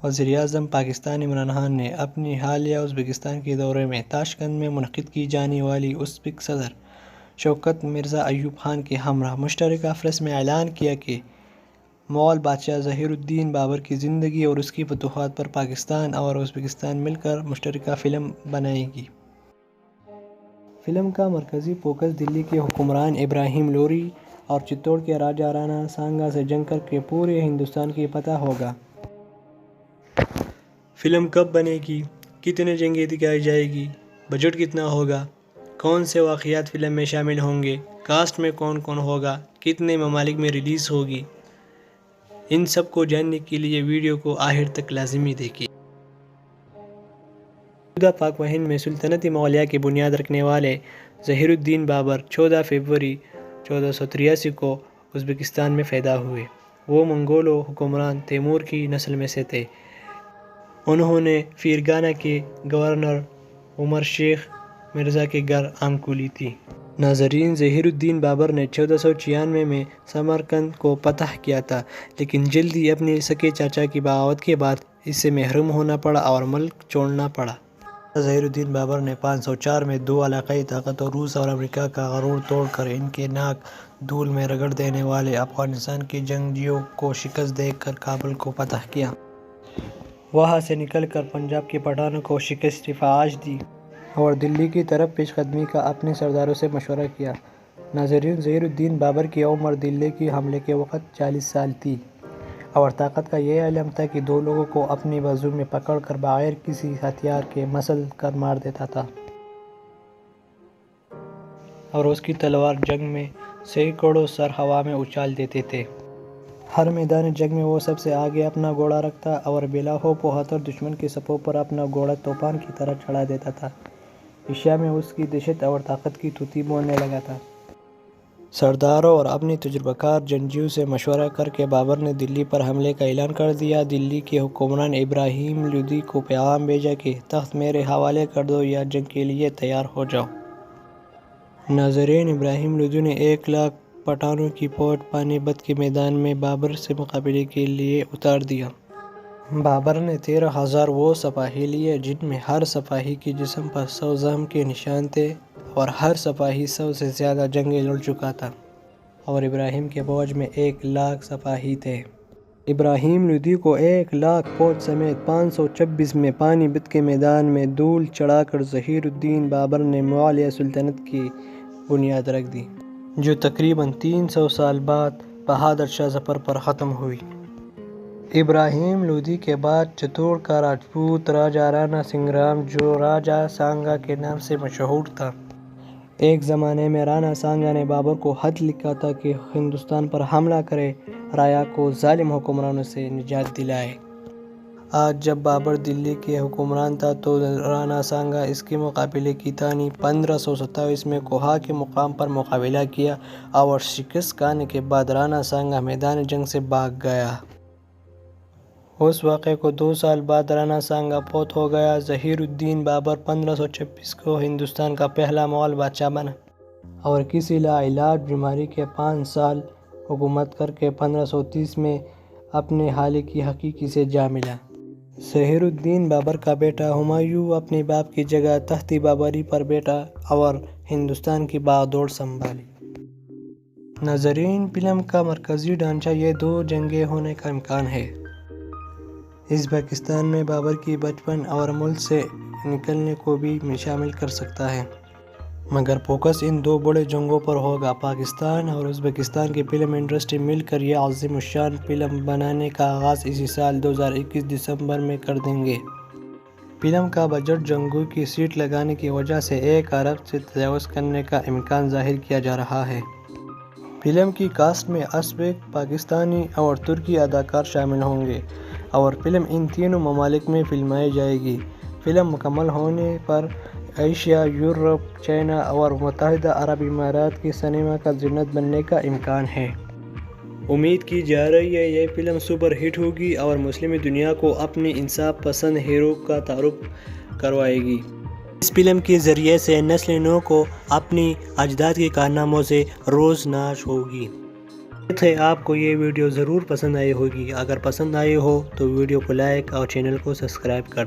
وزیراعظم پاکستان عمران خان نے اپنی حالیہ ازبکستان کے دورے میں تاشقند میں منعقد کی جانے والی ازبک صدر شوکت مرزا ایوب خان کے ہمراہ مشترکہ پریس میں اعلان کیا کہ مغل بادشاہ ظہیر الدین بابر کی زندگی اور اس کی فتوحات پر پاکستان اور ازبکستان مل کر مشترکہ فلم بنائیں گی۔ فلم کا مرکزی فوکس دلی کے حکمران ابراہیم لودھی اور چتور کے راجا رانا سانگا سے جنگ کر کے پورے ہندوستان کی فتح ہوگا۔ فلم کب بنے گی، کتنے جنگیں دکھائی جائے گی، بجٹ کتنا ہوگا، کون سے واقعات فلم میں شامل ہوں گے، کاسٹ میں کون کون ہوگا، کتنے ممالک میں ریلیز ہوگی، ان سب کو جاننے کے لیے ویڈیو کو آخر تک لازمی دیکھیں۔ موجودہ پاک و ہند میں سلطنت مغلیہ کی بنیاد رکھنے والے ظہیر الدین بابر 14 فروری 1483 کو ازبکستان میں پیدا ہوئے۔ وہ منگولو حکمران تیمور کی نسل میں سے تھے۔ انہوں نے فرگانہ کے گورنر عمر شیخ مرزا کے گھر آنکھوں لی تھی۔ ناظرین، ظہیر الدین بابر نے 1496 میں سمرقند کو فتح کیا تھا، لیکن جلد ہی اپنے سگے چاچا کی بغاوت کے بعد اس سے محروم ہونا پڑا اور ملک چھوڑنا پڑا۔ ظہیر الدین بابر نے 504 میں دو علاقائی طاقتوں روس اور امریکہ کا غرور توڑ کر ان کے ناک دھول میں رگڑ دینے والے افغانستان کے جنگجوؤں کو شکست دے کر کابل کو فتح کیا۔ وہاں سے نکل کر پنجاب کے پٹھانوں کو شکست فاش دی اور دلی کی طرف پیش قدمی کا اپنے سرداروں سے مشورہ کیا۔ ناظرین، ظہیر الدین بابر کی عمر دلی کے حملے کے وقت 40 سال تھی اور طاقت کا یہ علم تھا کہ دو لوگوں کو اپنے بازو میں پکڑ کر بغیر کسی ہتھیار کے مسل کر مار دیتا تھا، اور اس کی تلوار جنگ میں سینکڑوں سر ہوا میں اچھال دیتے تھے۔ ہر میدان جنگ میں وہ سب سے آگے اپنا گھوڑا رکھتا اور بلا خوف و خطر دشمن کی صفوں پر اپنا گھوڑا طوفان کی طرح چڑھا دیتا تھا۔ ایشیا میں اس کی دہشت اور طاقت کی طوطی بولنے لگا تھا۔ سرداروں اور اپنے تجربہ کار جنگجوؤں سے مشورہ کر کے بابر نے دلی پر حملے کا اعلان کر دیا۔ دلی کے حکمران ابراہیم لودھی کو پیغام بھیجا کہ تخت میرے حوالے کر دو یا جنگ کے لیے تیار ہو جاؤ۔ ناظرین، ابراہیم لودھی نے 1 لاکھ پٹھانوں کی فوج پانی پت کے میدان میں بابر سے مقابلے کے لیے اتار دیا۔ بابر نے 13,000 وہ سپاہی لیے جن میں ہر سپاہی کے جسم پر 100 زخم کے نشان تھے اور ہر سپاہی 100 سے زیادہ جنگیں لڑ چکا تھا، اور ابراہیم کے فوج میں 1 لاکھ سپاہی تھے۔ ابراہیم لودھی کو 1 لاکھ فوج سمیت 526 میں پانی پت کے میدان میں دھول چڑھا کر ظہیر الدین بابر نے مغلیہ سلطنت کی بنیاد رکھ دی، جو تقریباً 300 سال بعد بہادر شاہ ظفر پر ختم ہوئی۔ ابراہیم لودھی کے بعد چتور کا راجپوت راجا رانا سنگرام، جو راجا سانگا کے نام سے مشہور تھا۔ ایک زمانے میں رانا سانگا نے بابر کو خط لکھا تھا کہ ہندوستان پر حملہ کرے، رایا کو ظالم حکمرانوں سے نجات دلائے۔ آج جب بابر دلی کے حکمران تھا تو رانا سانگا اس کے مقابلے کی تھا۔ 1527 میں کوہا کے مقام پر مقابلہ کیا اور شکست کھانے کے بعد رانا سانگا میدان جنگ سے بھاگ گیا۔ اس واقعے کو 2 سال بعد رانا سانگا فوت ہو گیا۔ ظہیر الدین بابر 1526 کو ہندوستان کا پہلا مغل بادشاہ بنا اور کسی لاعلاج بیماری کے 5 سال حکومت کر کے 1530 میں اپنے خالق کی حقیقی سے جا ملا۔ ظہیر الدین بابر کا بیٹا ہمایوں اپنے باپ کی جگہ تخت بابری پر بیٹھا اور ہندوستان کی باغ دوڑ سنبھالی۔ ناظرین، فلم کا مرکزی ڈھانچہ یہ 2 جنگیں ہونے کا امکان ہے۔ ازبکستان میں بابر کی بچپن اور ملک سے نکلنے کو بھی شامل کر سکتا ہے، مگر فوکس ان 2 بڑے جنگوں پر ہوگا۔ پاکستان اور ازبکستان کی فلم انڈسٹری مل کر یہ عظیم الشان فلم بنانے کا آغاز اسی سال 2021 دسمبر میں کر دیں گے۔ فلم کا بجٹ جنگوں کی سیٹ لگانے کی وجہ سے 1 ارب سے تجاوز کرنے کا امکان ظاہر کیا جا رہا ہے۔ فلم کی کاسٹ میں ازبک، پاکستانی اور ترکی اداکار شامل ہوں گے اور فلم ان تینوں ممالک میں فلمائی جائے گی۔ فلم مکمل ہونے پر ایشیا، یورپ، چائنا اور متحدہ عرب امارات کے سنیما کا جنت بننے کا امکان ہے۔ امید کی جا رہی ہے یہ فلم سپر ہٹ ہوگی اور مسلم دنیا کو اپنے انصاف پسند ہیرو کا تعارف کروائے گی۔ اس فلم کے ذریعے سے نسل نو کو اپنی اجداد کے کارناموں سے روشناس ہوگی۔ تھے آپ کو یہ ویڈیو ضرور پسند آئی ہوگی. اگر پسند آئی ہو تو ویڈیو کو لائک اور چینل کو سبسکرائب کر